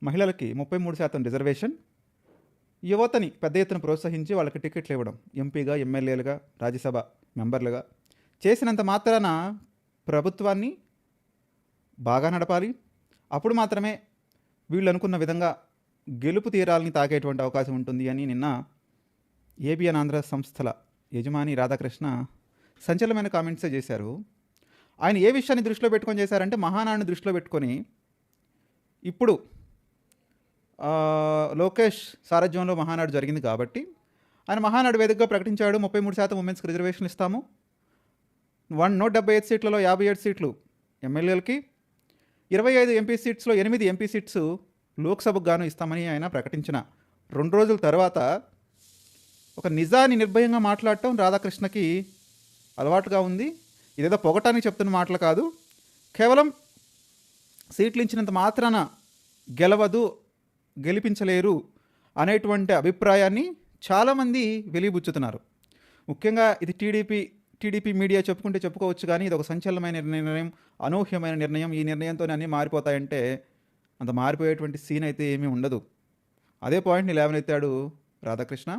మహిళలకి 33% రిజర్వేషన్, యువతని పెద్ద ఎత్తున ప్రోత్సహించి వాళ్ళకి టికెట్లు ఇవ్వడం, ఎంపీగా, ఎమ్మెల్యేలుగా, రాజ్యసభ మెంబర్లుగా చేసినంత మాత్రాన ప్రభుత్వాన్ని బాగా నడపాలి. అప్పుడు మాత్రమే వీళ్ళు అనుకున్న విధంగా గెలుపు తీరాలని తాకేటువంటి అవకాశం ఉంటుంది అని నిన్న ఏబిఎన్ ఆంధ్ర సంస్థల యజమాని రాధాకృష్ణ సంచలనమైన కామెంట్సే చేశారు. ఆయన ఏ విషయాన్ని దృష్టిలో పెట్టుకొని చేశారంటే మహానాడుని దృష్టిలో పెట్టుకొని ఇప్పుడు లోకేష్ సారథ్యంలో మహానాడు జరిగింది కాబట్టి ఆయన మహానాడు వేదికగా ప్రకటించాడు 33% ఉమెన్స్కి రిజర్వేషన్లు ఇస్తాము, 175 సీట్లలో 57 సీట్లు ఎమ్మెల్యేలకి, 25 ఎంపీ సీట్స్లో 8 ఎంపీ సీట్స్ లోక్సభకు గాను ఇస్తామని ఆయన ప్రకటించిన 2 రోజుల తర్వాత ఒక నిజాన్ని నిర్భయంగా మాట్లాడటం రాధాకృష్ణకి అలవాటుగా ఉంది. ఇదేదో పొగటానికి చెప్తున్న మాటలు కాదు, కేవలం సీట్లు ఇచ్చినంత మాత్రాన గెలవదు, గెలిపించలేరు అనేటువంటి అభిప్రాయాన్ని చాలామంది వెలిబుచ్చుతున్నారు. ముఖ్యంగా ఇది టీడీపీ మీడియా చెప్పుకోవచ్చు, కానీ ఇది ఒక సంచలనమైన నిర్ణయం, అనూహ్యమైన నిర్ణయం. ఈ నిర్ణయంతో అన్నీ మారిపోతాయంటే అంత మారిపోయేటువంటి సీన్ అయితే ఏమీ ఉండదు. అదే పాయింట్ని లేవనెత్తాడు రాధాకృష్ణ.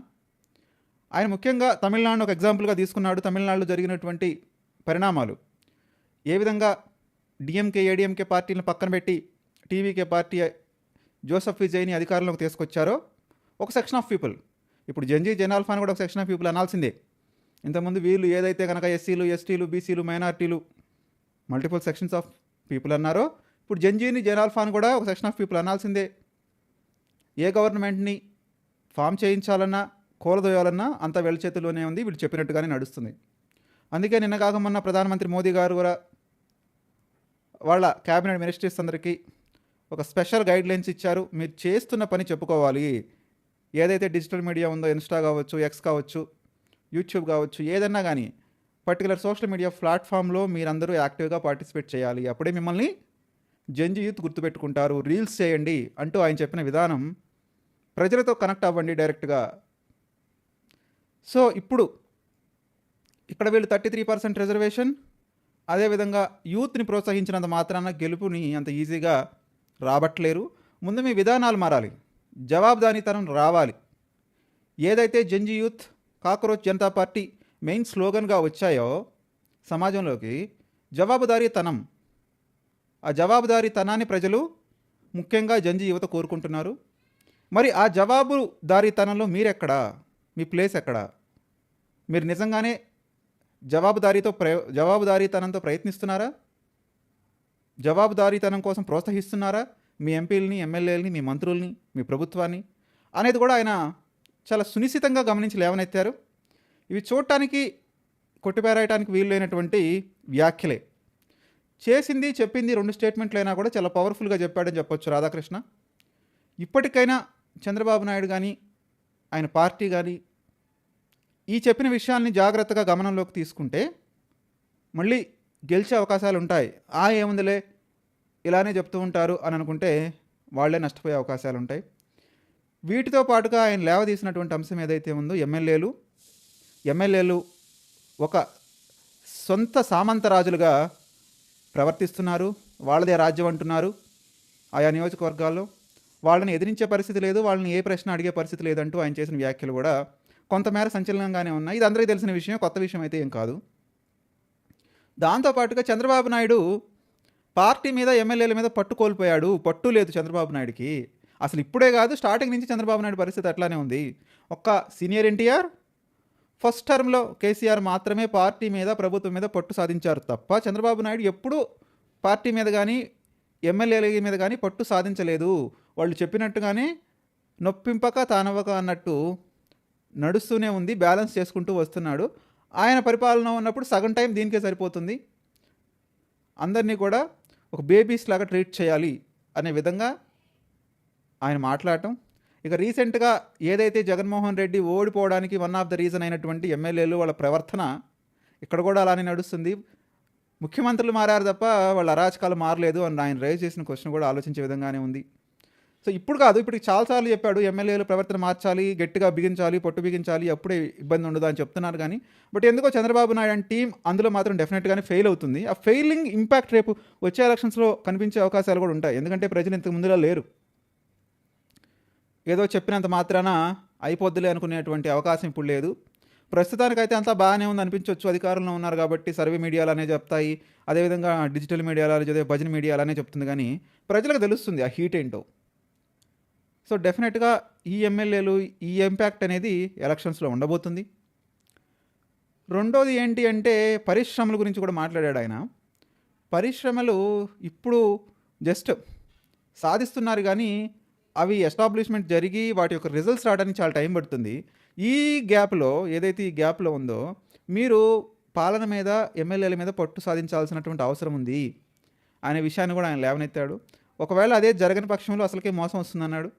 ఆయన ముఖ్యంగా తమిళనాడును ఒక ఎగ్జాంపుల్గా తీసుకున్నాడు. తమిళనాడులో జరిగినటువంటి పరిణామాలు ఏ విధంగా డిఎంకే ఏడిఎంకే పార్టీలను పక్కన పెట్టి టీవీకే పార్టీ జోసెఫ్ విజయ్ని అధికారంలోకి తీసుకొచ్చారో ఒక సెక్షన్ ఆఫ్ పీపుల్, ఇప్పుడు జనాల్ఫాన్ కూడా ఒక సెక్షన్ ఆఫ్ పీపుల్ అనాల్సిందే. ఇంతకుముందు వీళ్ళు ఏదైతే కనుక ఎస్సీలు, ఎస్టీలు, బీసీలు, మైనార్టీలు, మల్టిపుల్ సెక్షన్స్ ఆఫ్ పీపుల్ అన్నారో ఇప్పుడు జనాల్ఫాన్ కూడా ఒక సెక్షన్ ఆఫ్ పీపుల్ అనాల్సిందే. ఏ గవర్నమెంట్ని ఫామ్ చేయించాలన్నా కూలదోయాలన్నా అంత వీళ్ళ చేతుల్లోనే ఉంది, వీళ్ళు చెప్పినట్టుగానే నడుస్తుంది. అందుకే నిన్న కాక మొన్న ప్రధానమంత్రి మోదీ గారు కూడా వాళ్ళ క్యాబినెట్ మినిస్టర్స్ అందరికీ ఒక స్పెషల్ గైడ్లైన్స్ ఇచ్చారు. మీరు చేస్తున్న పని చెప్పుకోవాలి. ఏదైతే డిజిటల్ మీడియా ఉందో, ఇన్స్టా కావచ్చు, ఎక్స్ కావచ్చు, యూట్యూబ్ కావచ్చు, ఏదన్నా కానీ పర్టికులర్ సోషల్ మీడియా ప్లాట్ఫామ్లో మీరందరూ యాక్టివ్గా పార్టిసిపేట్ చేయాలి. అప్పుడే మిమ్మల్ని జంజీ యూత్ గుర్తుపెట్టుకుంటారు. రీల్స్ చేయండి అంటూ ఆయన చెప్పిన విధానం ప్రజలతో కనెక్ట్ అవ్వండి డైరెక్ట్గా. సో ఇప్పుడు ఇక్కడ వీళ్ళు 33% రిజర్వేషన్, అదేవిధంగా యూత్ని ప్రోత్సహించినంత మాత్రాన గెలుపుని అంత ఈజీగా రాబట్టలేరు. ముందు మీ విధానాలు మారాలి, జవాబుదారీతనం రావాలి. ఏదైతే Gen Z youth, cockroach Janata party main స్లోగన్గా వచ్చాయో సమాజంలోకి, జవాబుదారీతనం, ఆ జవాబుదారీతనాన్ని ప్రజలు ముఖ్యంగా జంజీ యువత కోరుకుంటున్నారు. మరి ఆ జవాబుదారీతనంలో మీరెక్కడా, మీ ప్లేస్ ఎక్కడా? మీరు నిజంగానే జవాబుదారీతనంతో ప్రయత్నిస్తున్నారా? జవాబుదారీతనం కోసం ప్రోత్సహిస్తున్నారా మీ ఎంపీలని, ఎమ్మెల్యేలని, మీ మంత్రుల్ని, మీ ప్రభుత్వాన్ని అనేది కూడా ఆయన చాలా సునిశ్చితంగా గమనించి లేవనెత్తారు. ఇవి చూడటానికి కొట్టిపారేయటానికి వీలు లేనటువంటి వ్యాఖ్యలే. చేసింది చెప్పింది 2 స్టేట్మెంట్లు అయినా కూడా చాలా పవర్ఫుల్గా చెప్పాడని చెప్పొచ్చు రాధాకృష్ణ. ఇప్పటికైనా చంద్రబాబు నాయుడు కానీ ఆయన పార్టీ కానీ ఈ చెప్పిన విషయాల్ని జాగ్రత్తగా గమనంలోకి తీసుకుంటే మళ్ళీ గెలిచే అవకాశాలు ఉంటాయి. ఏముందిలే ఇలానే చెప్తూ ఉంటారు అని అనుకుంటే వాళ్ళే నష్టపోయే అవకాశాలు ఉంటాయి. వీటితో పాటుగా ఆయన లేవదీసినటువంటి అంశం ఏదైతే ఉందో, ఎమ్మెల్యేలు ఒక సొంత సామంతరాజులుగా ప్రవర్తిస్తున్నారు, వాళ్ళదే రాజ్యం అంటున్నారు. ఆయా నియోజకవర్గాల్లో వాళ్ళని ఎదిరించే పరిస్థితి లేదు, వాళ్ళని ఏ ప్రశ్న అడిగే పరిస్థితి లేదంటూ ఆయన చేసిన వ్యాఖ్యలు కూడా కొంతమేర సంచలనంగానే ఉన్నాయి. ఇది అందరికీ తెలిసిన విషయం, కొత్త విషయం అయితే ఏం కాదు. దాంతోపాటుగా చంద్రబాబు నాయుడు పార్టీ మీద, ఎమ్మెల్యేల మీద పట్టు కోల్పోయాడు. పట్టు లేదు చంద్రబాబు నాయుడికి. అసలు ఇప్పుడే కాదు, స్టార్టింగ్ నుంచి చంద్రబాబు నాయుడు పరిస్థితి అట్లానే ఉంది. ఒక్క సీనియర్ ఎన్టీఆర్, ఫస్ట్ టర్మ్లో కేసీఆర్ మాత్రమే పార్టీ మీద, ప్రభుత్వం మీద పట్టు సాధించారు తప్ప చంద్రబాబు నాయుడు ఎప్పుడూ పార్టీ మీద కానీ, ఎమ్మెల్యేల మీద కానీ పట్టు సాధించలేదు. వాళ్ళు చెప్పినట్టుగానే నొప్పింపక తానవ్వక అన్నట్టు నడుస్తూనే ఉంది, బ్యాలెన్స్ చేసుకుంటూ వస్తున్నాడు. ఆయన పరిపాలన ఉన్నప్పుడు సగం టైం దీనికే సరిపోతుంది. అందరినీ కూడా ఒక బేబీస్ లాగా ట్రీట్ చేయాలి అనే విధంగా ఆయన మాట్లాడటం. ఇక రీసెంట్గా ఏదైతే జగన్మోహన్ రెడ్డి ఓడిపోవడానికి వన్ ఆఫ్ ద రీజన్ అయినటువంటి ఎమ్మెల్యేలు వాళ్ళ ప్రవర్తన ఇక్కడ కూడా అలానే నడుస్తుంది. ముఖ్యమంత్రులు మారారు తప్ప వాళ్ళ అరాచకాలు మారలేదు అని ఆయన రైజ్ చేసిన క్వశ్చన్ కూడా ఆలోచించే విధంగానే ఉంది. సో ఇప్పుడు కాదు, ఇప్పుడు చాలాసార్లు చెప్పాడు ఎమ్మెల్యేలు ప్రవర్తన మార్చాలి, గట్టిగా బిగించాలి, పట్టు బిగించాలి, అప్పుడే ఇబ్బంది ఉండదు అని చెప్తున్నారు. కానీ బట్ ఎందుకో చంద్రబాబు నాయుడు అండ్ టీం అందులో మాత్రం డెఫినెట్గానే ఫెయిల్ అవుతుంది. ఆ ఫెయిలింగ్ ఇంపాక్ట్ రేపు వచ్చే ఎలక్షన్స్లో కనిపించే అవకాశాలు కూడా ఉంటాయి. ఎందుకంటే ప్రజలు ఇంతకు ముందులా లేరు. ఏదో చెప్పినంత మాత్రాన అయిపోద్దులే అనుకునేటువంటి అవకాశం ఇప్పుడు లేదు. ప్రస్తుతానికైతే అంతా బాగానే ఉంది అనిపించవచ్చు. అధికారంలో ఉన్నారు కాబట్టి సర్వే మీడియాలు అనే చెప్తాయి. అదేవిధంగా డిజిటల్ మీడియాలు లేదా భజన మీడియాలు అనే చెప్తుంది కానీ ప్రజలకు తెలుస్తుంది ఆ హీట్ ఏంటో. సో డెఫినెట్గా ఈ ఎమ్మెల్యేలు ఈ ఇంపాక్ట్ అనేది ఎలక్షన్స్లో ఉండబోతుంది. రెండోది ఏంటి అంటే పరిశ్రమల గురించి కూడా మాట్లాడాడు ఆయన. పరిశ్రమలు ఇప్పుడు జస్ట్ సాధిస్తున్నారు కానీ అవి ఎస్టాబ్లిష్మెంట్ జరిగి వాటి యొక్క రిజల్ట్స్ రావడానికి చాలా టైం పడుతుంది. ఈ గ్యాప్లో ఏదైతే ఈ గ్యాప్లో ఉందో మీరు పాలన మీద ఎమ్మెల్యేల మీద పట్టు సాధించాల్సినటువంటి అవసరం ఉంది అనే విషయాన్ని కూడా ఆయన లేవనెత్తాడు. ఒకవేళ అదే జరగని పక్షంలో అసలుకే మోసం వస్తుందన్నాడు.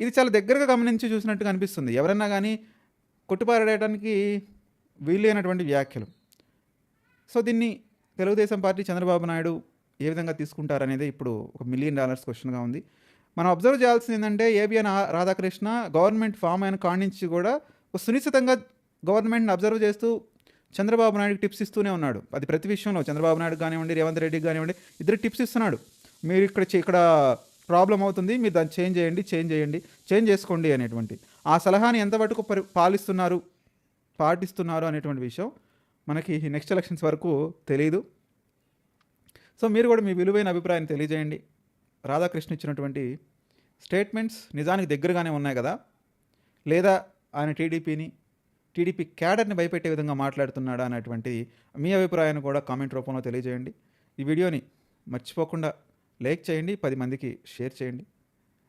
ఇది చాలా దగ్గరగా గమనించి చూసినట్టుగా అనిపిస్తుంది. ఎవరన్నా కానీ కొట్టిపారేయడానికి వీలైనటువంటి వ్యాఖ్యలు. సో దీన్ని తెలుగుదేశం పార్టీ చంద్రబాబు నాయుడు ఏ విధంగా తీసుకుంటారనేది ఇప్పుడు ఒక $1 మిలియన్ క్వశ్చన్గా ఉంది. మనం అబ్జర్వ్ చేయాల్సింది ఏంటంటే ఏబిఎన్ రాధాకృష్ణ గవర్నమెంట్ ఫామ్ అయిన కాడి నుంచి కూడా సునిశ్చితంగా గవర్నమెంట్ని అబ్జర్వ్ చేస్తూ చంద్రబాబు నాయుడుకి టిప్స్ ఇస్తూనే ఉన్నాడు. అది ప్రతి విషయంలో చంద్రబాబు నాయుడు కానివ్వండి, రేవంత్ రెడ్డికి కానివ్వండి, ఇద్దరు టిప్స్ ఇస్తున్నాడు. మీరు ఇక్కడ ప్రాబ్లం అవుతుంది, మీరు దాన్ని చేంజ్ చేసుకోండి అనేటువంటి ఆ సలహాని ఎంతవరకు పాటిస్తున్నారు అనేటువంటి విషయం మనకి నెక్స్ట్ ఎలక్షన్స్ వరకు తెలియదు. సో మీరు కూడా మీ విలువైన అభిప్రాయాన్ని తెలియజేయండి. రాధాకృష్ణ ఇచ్చినటువంటి స్టేట్మెంట్స్ నిజానికి దగ్గరగానే ఉన్నాయి కదా, లేదా ఆయన టీడీపీ క్యాడర్ని భయపెట్టే విధంగా మాట్లాడుతున్నాడా అనేటువంటి మీ అభిప్రాయాన్ని కూడా కామెంట్ రూపంలో తెలియజేయండి. ఈ వీడియోని మర్చిపోకుండా లైక్ చేయండి, 10 మందికి షేర్ చేయండి.